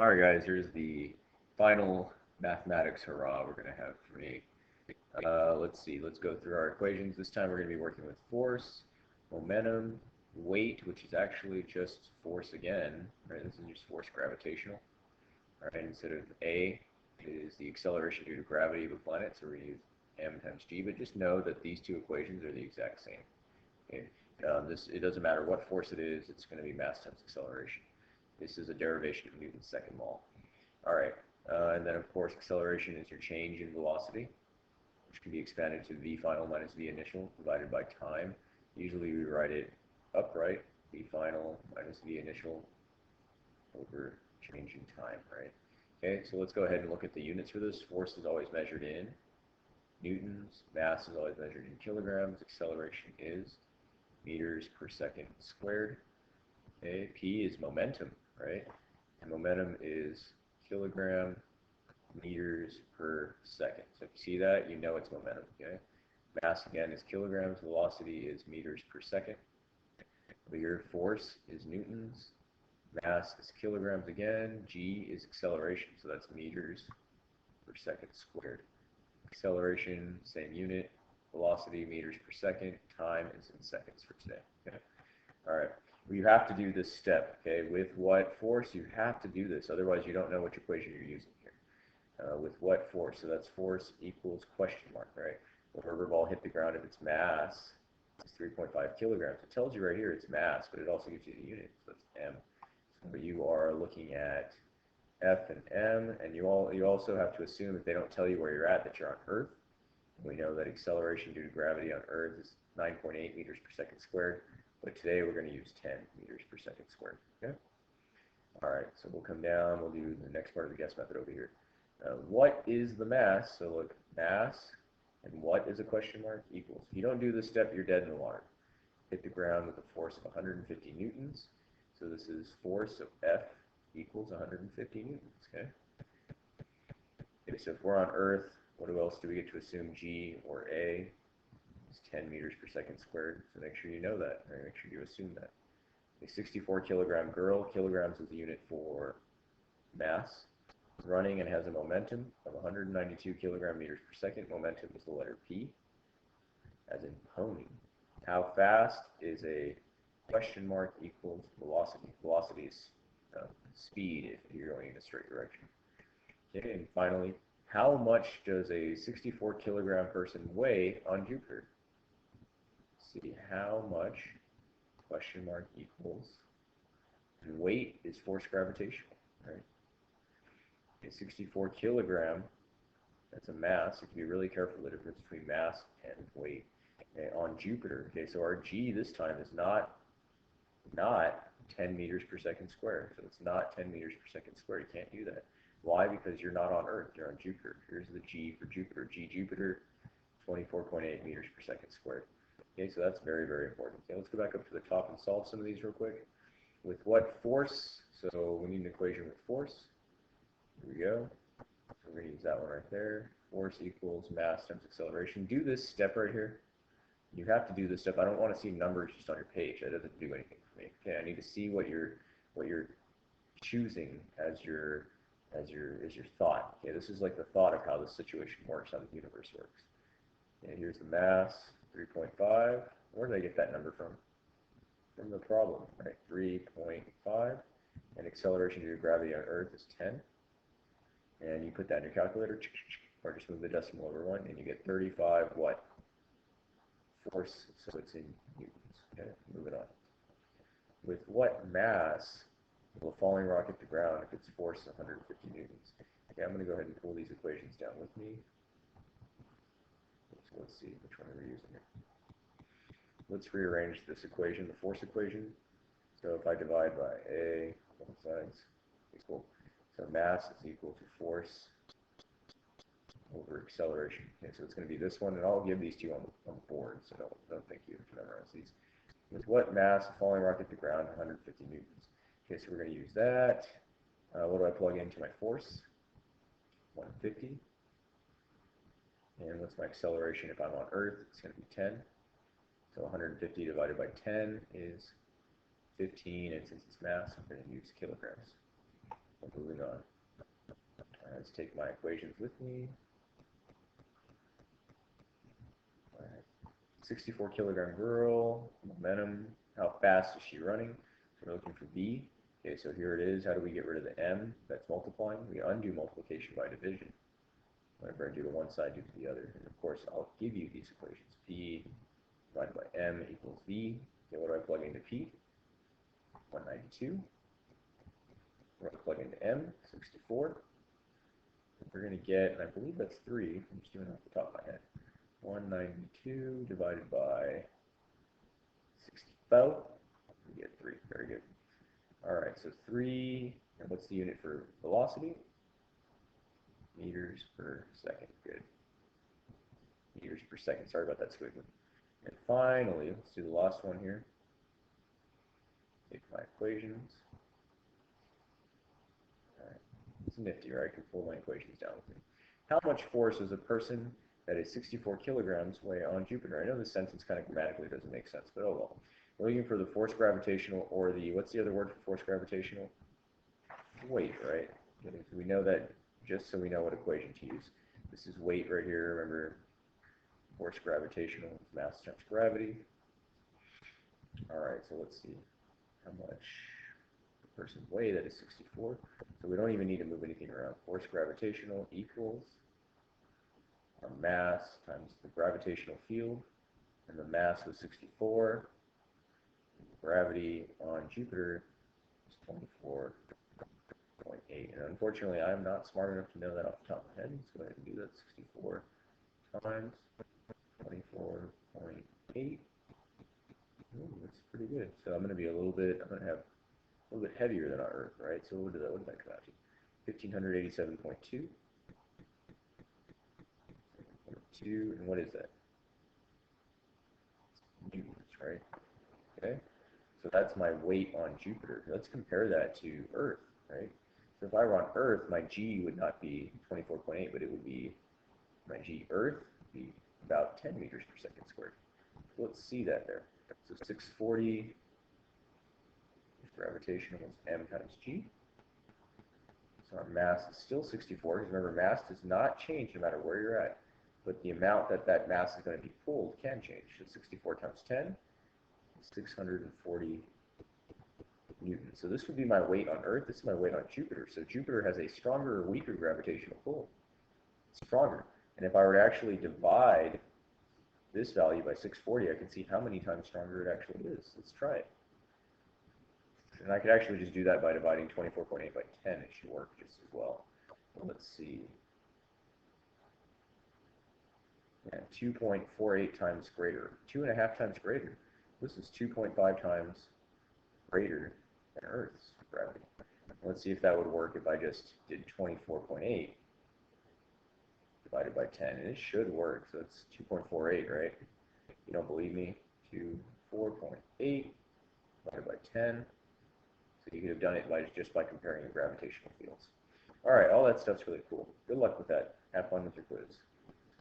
All right, guys, here's the final mathematics hurrah we're going to have for me. Let's see, let's go through our equations. This time we're going to be working with force, momentum, weight, which is actually just force again, right? This is just force gravitational, all right? Instead of A is the acceleration due to gravity of a planet, so we're going to use m times g, but just know that these two equations are the exact same. Okay? It doesn't matter what force it is, it's going to be mass times acceleration. This is a derivation of Newton's second law. All right, and then of course acceleration is your change in velocity, which can be expanded to v final minus v initial divided by time. Usually we write it upright, v final minus v initial over change in time, right? Okay, so let's go ahead and look at the units for this. Force is always measured in newtons, mass is always measured in kilograms, acceleration is meters per second squared. Okay, P is momentum, right? And momentum is kilogram meters per second. So if you see that, you know it's momentum, okay? Mass, again, is kilograms. Velocity is meters per second. Your force is newtons. Mass is kilograms again. G is acceleration, so that's meters per second squared. Acceleration, same unit. Velocity, meters per second. Time is in seconds for today, okay? All right. You have to do this step, okay? With what force? You have to do this, otherwise you don't know which equation you're using here. With what force? So that's force equals question mark, right? If a rubber ball hit the ground, if its mass is 3.5 kilograms, it tells you right here it's mass, but it also gives you the unit, so that's m. So you are looking at F and m, and you also have to assume if they don't tell you where you're at, that you're on Earth. We know that acceleration due to gravity on Earth is 9.8 meters per second squared. But today we're going to use 10 meters per second squared. Okay? All right, so we'll come down. We'll do the next part of the guess method over here. What is the mass? So look, mass and what is a question mark equals. If you don't do this step, you're dead in the water. Hit the ground with a force of 150 newtons. So this is force of F equals 150 newtons. Okay? Okay, so if we're on Earth, what else do we get to assume? G or A? 10 meters per second squared, so make sure you know that, or make sure you assume that. A 64 kilogram girl, kilograms is the unit for mass, running and has a momentum of 192 kilogram meters per second. Momentum is the letter P, as in pony. How fast is a question mark equals velocity. Velocity is speed if you're going in a straight direction. Okay, and finally, how much does a 64 kilogram person weigh on Jupiter? See how much question mark equals, and weight is force gravitational, right? A 64 kilogram, that's a mass. You can be really careful the difference between mass and weight. Okay, on Jupiter, okay, so our G this time is not 10 meters per second squared, so it's not 10 meters per second squared. You can't do that. Why? Because you're not on Earth, you're on Jupiter. Here's the G for Jupiter. G Jupiter, 24.8 meters per second squared. Okay, so that's very, very important. Okay, let's go back up to the top and solve some of these real quick. With what force? So we need an equation with force. Here we go. So we're going to use that one right there. Force equals mass times acceleration. Do this step right here. You have to do this step. I don't want to see numbers just on your page. That doesn't do anything for me. Okay, I need to see what you're choosing as your thought. Okay, this is like the thought of how the situation works, how the universe works. Okay, here's the mass. 3.5. Where did I get that number from? From the problem, right? 3.5. And acceleration due to gravity on Earth is 10. And you put that in your calculator, or just move the decimal over 1, and you get 35 what? Force, so it's in newtons. Okay, moving on. With what mass will a falling rock hit the ground if its force is 150 newtons? Okay, I'm going to go ahead and pull these equations down with me. So let's see which one we're using here. Let's rearrange this equation, the force equation. So if I divide by A, both sides equal, so mass is equal to force over acceleration. Okay, so it's going to be this one, and I'll give these to you on the board, so don't think you have to memorize these. With what mass a falling rock hit the ground? 150 newtons. Okay, so we're going to use that. What do I plug into my force? 150. And what's my acceleration if I'm on Earth? It's going to be 10. So 150 divided by 10 is 15, and since it's mass, I'm going to use kilograms. Moving on. Let's take my equations with me. All right. 64 kilogram girl, momentum, how fast is she running? So we're looking for V. Okay, so here it is. How do we get rid of the M that's multiplying? We undo multiplication by division. Whenever I do to one side, do to the other. And of course, I'll give you these equations. P divided by M equals V. Okay, what do I plug into P? 192. We're going to plug into M, 64. We're going to get, and I believe that's 3. I'm just doing it off the top of my head. 192 divided by 64. We get 3. Very good. All right, so 3, and what's the unit for velocity? Meters per second. Good. Meters per second. Sorry about that squiggly. And finally, let's do the last one here. Take my equations. All right. It's nifty, right? I can pull my equations down with me. How much force does a person that is 64 kilograms weigh on Jupiter? I know this sentence kind of grammatically doesn't make sense, but oh well. We're looking for the force gravitational, or the, what's the other word for force gravitational? Weight, right? So we know that just so we know what equation to use. This is weight right here. Remember, force gravitational is mass times gravity. All right, so let's see how much the person weigh that is 64. So we don't even need to move anything around. Force gravitational equals our mass times the gravitational field, and the mass was 64. Gravity on Jupiter is 24.8. And unfortunately, I'm not smart enough to know that off the top of my head. Let's go ahead and do that. 64 times 24.8. That's pretty good. So I'm going to be a little bit, I'm going to have a little bit heavier than our Earth, right? So what did that come out to? 1587.2. And what is that? Newtons, right? Okay. So that's my weight on Jupiter. Let's compare that to Earth, right? So if I were on Earth, my G would not be 24.8, but it would be, my G Earth would be about 10 meters per second squared. So let's see that there. So 640 gravitational is M times G. So our mass is still 64. Because remember, mass does not change no matter where you're at. But the amount that mass is going to be pulled can change. So 64 times 10 is 640 newtons. So this would be my weight on Earth. This is my weight on Jupiter. So Jupiter has a stronger or weaker gravitational pull. It's stronger. And if I were to actually divide this value by 640, I can see how many times stronger it actually is. Let's try it. And I could actually just do that by dividing 24.8 by 10. It should work just as well. Let's see. Yeah, 2.48 times greater. 2.5 times greater. This is 2.5 times greater than Earth's gravity. Let's see if that would work if I just did 24.8 divided by 10. And it should work. So it's 2.48, right? If you don't believe me, 4.8 divided by 10. So you could have done it just by comparing the gravitational fields. All right, all that stuff's really cool. Good luck with that. Have fun with your quiz.